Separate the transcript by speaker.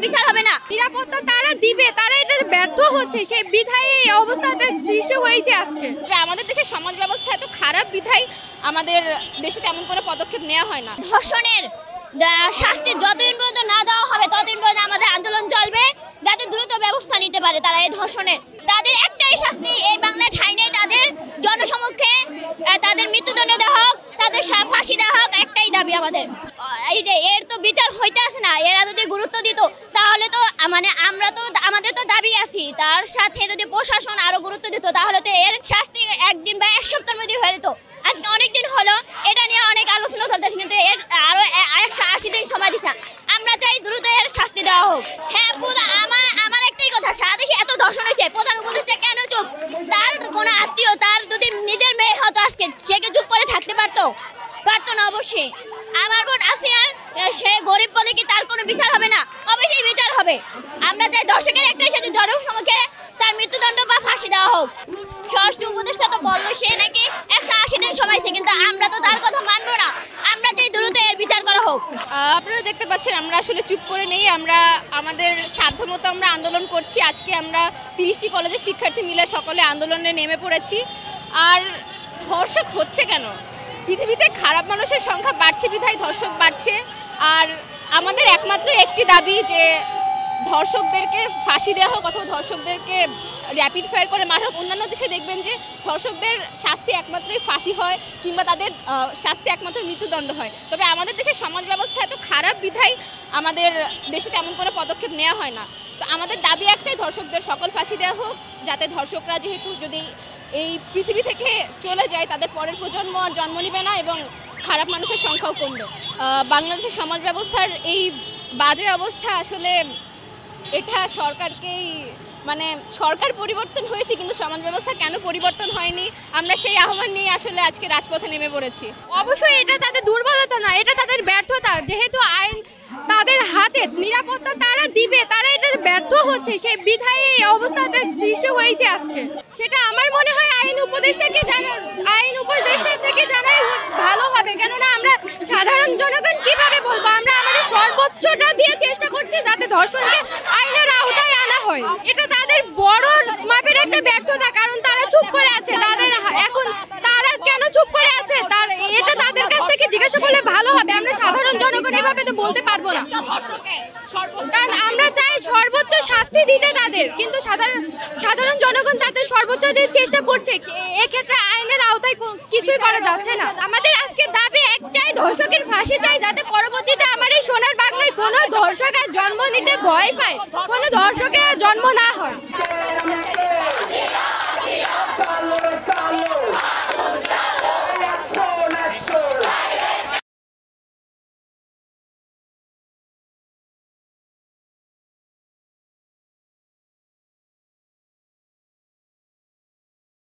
Speaker 1: বিচার হবে না।
Speaker 2: নিরাপত্তা তারা দিবে, তারা এটা ব্যর্থ হচ্ছে, সেই বিধায় এই অবস্থাটা সৃষ্টি হয়েছে আজকে।
Speaker 3: আমাদের দেশের সমাজ ব্যবস্থা এত খারাপ বিধায় আমাদের দেশে তেমন কোনো পদক্ষেপ নেওয়া হয় না।
Speaker 1: ধর্ষণের শাস্তি যতদিন পর্যন্ত না দেওয়া হবে ততদিন পর্যন্ত আমাদের আন্দোলন চলবে, যাতে দ্রুত ব্যবস্থা নিতে পারে তারা এই ধর্ষণের। তাদের একটাই শাস্তি, এই বাংলা ঠাঁই নেই, তাদের জনসমক্ষে তাদের মৃত্যুদণ্ড দেওয়া হোক, তাদের ফাঁসি দেওয়া হোক, একটাই দাবি আমাদের। এই যে এর তো বিচার হইতে আসে না, এরা যদি গুরুত্ব দিত তাহলে তো মানে আমরা তো আমাদের তো দাবি আছি, তার সাথে যদি প্রশাসন আরো গুরুত্ব দিত তাহলে তো এর শাস্তি একদিন বা এক সপ্তাহের মধ্যে হয়ে যেত। আজকে অনেকদিন হলো এটা নিয়ে অনেক আলোচনা চলতেছে, কিন্তু এর আরো 180 দিন সময় দিচ্ছে। আমরা চাই দ্রুত এর শাস্তি দেওয়া হোক। হ্যাঁ, আমার একটাই কথা, সারা দেশে এত ধর্ষণ হয়েছে, প্রধান উপদেষ্টা কেন চুপ? তার কোনো আত্মীয়, তার যদি নিজের মেয়ে হতো আজকে, সে কি চুপ করে থাকতে পারতো না? অবশ্যই। আমার বোন আসিয়ার, সে গরিব বলে কি তার কোনো বিচার হবে না? অবশ্যই বিচার হবে। আমরা চাই দর্শকের একটাই সাথে জনসমক্ষে তার মৃত্যুদণ্ড বা ফাঁসি দেওয়া হোক। ষষ্ঠ উপদেষ্টা তো বললো সে নাকি 180 দিন সময়, কিন্তু আমরা তো তার কথা মানবো না। আমরা চাই দ্রুত এর বিচার করা হোক।
Speaker 3: আপনারা দেখতে পাচ্ছেন আমরা আসলে চুপ করে নেই, আমরা আমাদের সাধ্যমতো আমরা আন্দোলন করছি। আজকে আমরা 30টি কলেজের শিক্ষার্থী মিলে সকলে আন্দোলনে নেমে পড়েছি। আর ধর্ষক হচ্ছে কেন? পৃথিবীতে খারাপ মানুষের সংখ্যা বাড়ছে বিধায় ধর্ষক বাড়ছে। আর আমাদের একমাত্র একটি দাবি যে ধর্ষকদেরকে ফাঁসি দেওয়া হোক অথবা ধর্ষকদেরকে র্যাপিড ফায়ার করে মারা হোক। অন্যান্য দেশে দেখবেন যে ধর্ষকদের শাস্তি একমাত্রই ফাঁসি হয় কিংবা তাদের শাস্তি একমাত্র মৃত্যুদণ্ড হয়। তবে আমাদের দেশের সমাজ ব্যবস্থা এত খারাপ বিধায় আমাদের দেশে তেমন কোনো পদক্ষেপ নেওয়া হয় না। তো আমাদের দাবি একটাই, ধর্ষকদের সকল ফাঁসি দেওয়া হোক, যাতে ধর্ষকরা যেহেতু যদি এই পৃথিবী থেকে চলে যায় তাদের পরের প্রজন্ম আর জন্ম নেবে না এবং খারাপ মানুষের সংখ্যাও কমবে। বাংলাদেশের সমাজ ব্যবস্থার এই বাজে অবস্থা আসলে এটা সরকারকেই, মানে সরকার পরিবর্তন হয়েছে কিন্তু সমাজ ব্যবস্থা কেন পরিবর্তন হয়নি, আমরা সেই আহ্বান নিয়ে আসলে আজকে রাজপথে নেমে পড়েছি।
Speaker 2: অবশ্যই এটা তাদের দুর্বলতা না, এটা তাদের ব্যর্থতা। যেহেতু আইন তাদের হাতে, নিরাপত্তা তারা দিবে, তারা এটা ব্যর্থ হচ্ছে, সেই বিধায় এই অবস্থাটা সৃষ্টি হয়েছে আজকে। সেটা আমার মনে হয় আইন উপদেষ্টা থেকে জানাই ভালো হবে। কেননা আমরা সাধারণ জনগণ কিভাবে বলবো? আমরা আমাদের সর্বোচ্চটা দিয়ে চেষ্টা করছি যাতে ধর্ষণকে আইনের আওতায় আনা হয়। এটা তাদের বড় মাপের একটা ব্যর্থতা, কারণ তারা চুপ করে আছে। তারা কেন চুপ করে আছে এটা তাদের কাছ থেকে জিজ্ঞাসা করলে ভালো হবে। আমরা সাধারণ জনগণ এভাবে তো বলতে পারবো না, কারণ আমরা চাই সর্বোচ্চ শাস্তি দিতে তাদের, কিন্তু সাধারণ জনগণ তাদের সর্বোচ্চ দিয়ে চেষ্টা করছে। এক্ষেত্রে আইনের আওতায় কিছুই করা যাচ্ছে না। আমাদের আজকে দাবি একটাই, ধর্ষকের ফাঁসি চাই, যাতে পরবর্তীতে আমার এই সোনার বাংলায় কোনো ধর্ষকের জন্ম নিতে ভয় পায়, কোনো ধর্ষকের জন্ম না হয়।